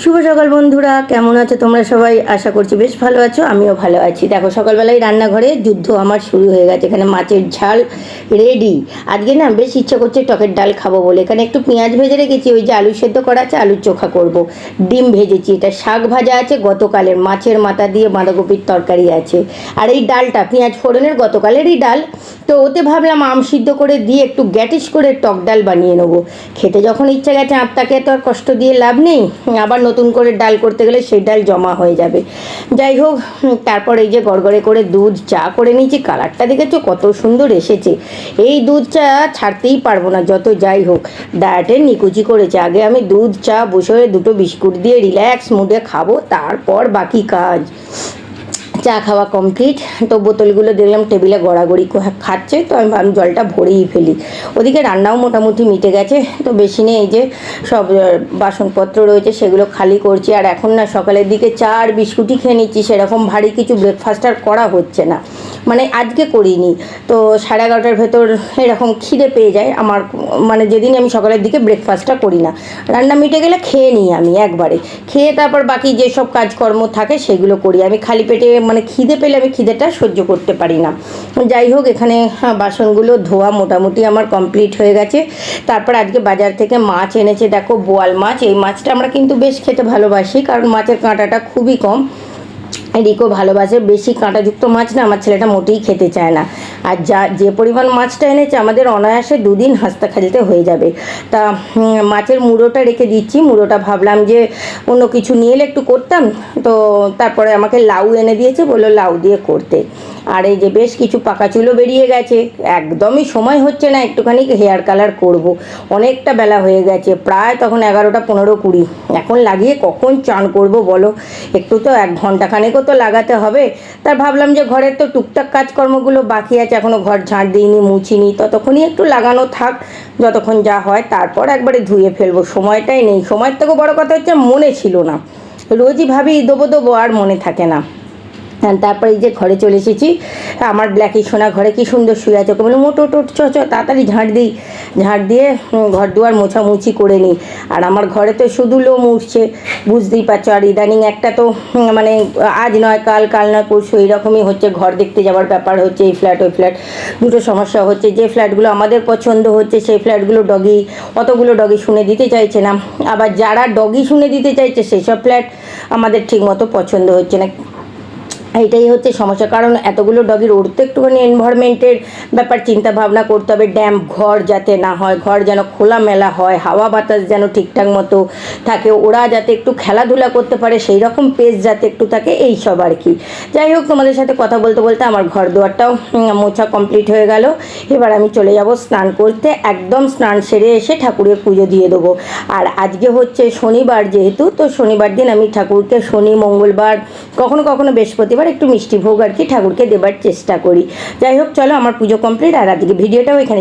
শুভ সকাল বন্ধুরা, কেমন আছো তোমরা সবাই? আশা করছি বেশ ভালো আছো, আমিও ভালো আছি। দেখো সকালবেলায় রান্নাঘরে যুদ্ধ আমার শুরু হয়ে গেছে। এখানে মাছের ঝাল রেডি। আজকে না বেশ ইচ্ছা করছে টকের ডাল খাবো বলে এখানে একটু পেঁয়াজ ভেজে রেখেছি, ওই যে আলু সেদ্ধ করা আছে, আলুর চোখা করব। ডিম ভেজেছি, এটা শাক ভাজা আছে গতকালের, মাছের মাথা দিয়ে বাঁধাকপির তরকারি আছে। আর এই ডালটা পেঁয়াজ ফোড়নের গতকালেরই ডাল, তো ওতে ভাবলাম আম সিদ্ধ করে দিয়ে একটু গ্যাটিস করে টক ডাল বানিয়ে নেবো। খেতে যখন ইচ্ছা গেছে, আত্মাকে তো আর কষ্ট দিয়ে লাভ নেই, আবার নতুন করে ডাল করতে গেলে সেই ডাল জমা হয়ে যাবে। যাই হোক, তারপর এই যে গড়গড়ে করে দুধ চা করে নিয়েছি। কালারটা দেখেছো কত সুন্দর এসেছে। এই দুধ চা ছাড়তেই পারবো না যত যাই হোক। ডায়েটের নিকুচি করেছে। আগে আমি দুধ চা বসে দুটো বিস্কুট দিয়ে রিল্যাক্স মুডে খাবো, তারপর বাকি কাজ। চা খাওয়া কমপ্লিট, তো বোতলগুলো দেখলাম টেবিলে গড়াগড়ি খাচ্ছে, তো আমি ভাবলাম জলটা ভরেই ফেলি। ওদিকে রান্নাও মোটামুটি মিটে গেছে, তো বেশি নেই, এই যে সব বাসনপত্র রয়েছে সেগুলো খালি করছি। আর এখন না সকালের দিকে চা আর বিস্কুটই খেয়ে নিচ্ছি, সেরকম ভারী কিছু ব্রেকফাস্ট আর করা হচ্ছে না, মানে আজকে করিনি। তো 11:30টার ভেতর এরকম খিদে পেয়ে যায় আমার, মানে যেদিন আমি সকালের দিকে ব্রেকফাস্টটা করি না। রান্না মিটে গেলে খেয়ে নিই আমি একবারে, খেয়ে তারপর বাকি যেসব কাজকর্ম থাকে সেগুলো করি। আমি খালি পেটে মানে খিদে পেলে আমি খিদেটা সহ্য করতে পারি না। যাই হোক, এখানে বাসনগুলো ধোয়া মোটামুটি আমার কমপ্লিট হয়ে গেছে। তারপর আজকে বাজার থেকে মাছ এনেছে, দেখো বোয়াল মাছ। এই মাছটা আমরা কিন্তু বেশ খেতে ভালোবাসি, কারণ মাছের কাঁটাটা খুবই কম। রিকো ভালোবাসে বেশি কাঁটাযুক্ত মাছ, না আমার ছেলেটা মোটেই খেতে চায় না। আর যে পরিমাণ মাছটা এনেছে আমাদের অনায়াসে 2 দিন হাসতে খেলতে হয়ে যাবে। তা মাছের মুড়োটা রেখে দিচ্ছি। মুড়োটা ভাবলাম যে অন্য কিছু নিয়ে এলে একটু করতাম, তো তারপরে আমাকে লাউ এনে দিয়েছে, বললো লাউ দিয়ে করতে। আর এই যে বেশ কিছু পাকা চুলও বেরিয়ে গেছে, একদমই সময় হচ্ছে না একটুখানি হেয়ার কালার করব। অনেকটা বেলা হয়ে গেছে, প্রায় তখন 11টা 15-20। এখন লাগিয়ে কখন চান করব বলো? একটু তো 1 ঘন্টা খানেকও তো লাগাতে হবে। তার ভাবলাম যে ঘরের তো টুকটাক কাজকর্মগুলো বাকি আছে, এখনও ঘর ঝাঁট দিইনি, মুছিনি, ততক্ষণই একটু লাগানো থাক, যতক্ষণ যা হয়। তারপর একবারে ধুয়ে ফেলবো, সময়টাই নেই। সময়ের থেকেও বড় কথা হচ্ছে মনে ছিল না। রোজই ভাবি দেবো আর মনে থাকে না। তারপরে এই যে ঘরে চলে এসেছি। আমার ব্ল্যাকি সোনা ঘরে কি সুন্দর শুয়ে আছে, ওকে বলে মোটো টোট চ তাড়াতাড়ি ঝাঁট দিই। ঝাঁট দিয়ে ঘর দুয়ার মোছামুছি করে নিই। আর আমার ঘরে তো শুধু লোম উঠছে, বুঝতেই পারছো। আর ইদানিং একটা তো মানে আজ নয় কাল, কাল নয় পরশু, এইরকমই হচ্ছে। ঘর দেখতে যাওয়ার ব্যাপার হচ্ছে, এই ফ্ল্যাট ওই ফ্ল্যাট, দুটো সমস্যা হচ্ছে। যে ফ্ল্যাটগুলো আমাদের পছন্দ হচ্ছে সেই ফ্ল্যাটগুলো অতগুলো ডগি শুনে দিতে চাইছে না। আবার যারা ডগি শুনে দিতে চাইছে সেই সব ফ্ল্যাট আমাদের ঠিকমতো পছন্দ হচ্ছে না। এইটাই হচ্ছে সমস্যা, কারণ এতগুলো ডগির ওর তো একটুখানি এনভায়রনমেন্টের ব্যাপার চিন্তা ভাবনা করতে হবে। ড্যাম্প ঘর যাতে না হয়, ঘর যেন খোলামেলা হয়, হাওয়া বাতাস যেন ঠিকঠাক মতো থাকে, ওরা যাতে একটু খেলাধুলা করতে পারে, সেই রকম পেস যাতে একটু থাকে, এই সব আর কি। যাই হোক, তোমাদের সাথে কথা বলতে বলতে আমার ঘর দুয়ারটাও মোছা কমপ্লিট হয়ে গেল। এবার আমি চলে যাব স্নান করতে। একদম স্নান সেরে এসে ঠাকুরের পুজো দিয়ে দেবো। আর আজকে হচ্ছে শনিবার যেহেতু, তো শনিবার দিন আমি ঠাকুরকে শনি, মঙ্গলবার, কখনো কখনো বৃহস্পতিবার একটু মিষ্টি ভোগ আর কি ঠাকুরকে দেবার চেষ্টা করি। যাই হোক, চলো আমার পুজো কমপ্লিট। আর আজকে ভিডিওটাও এখানে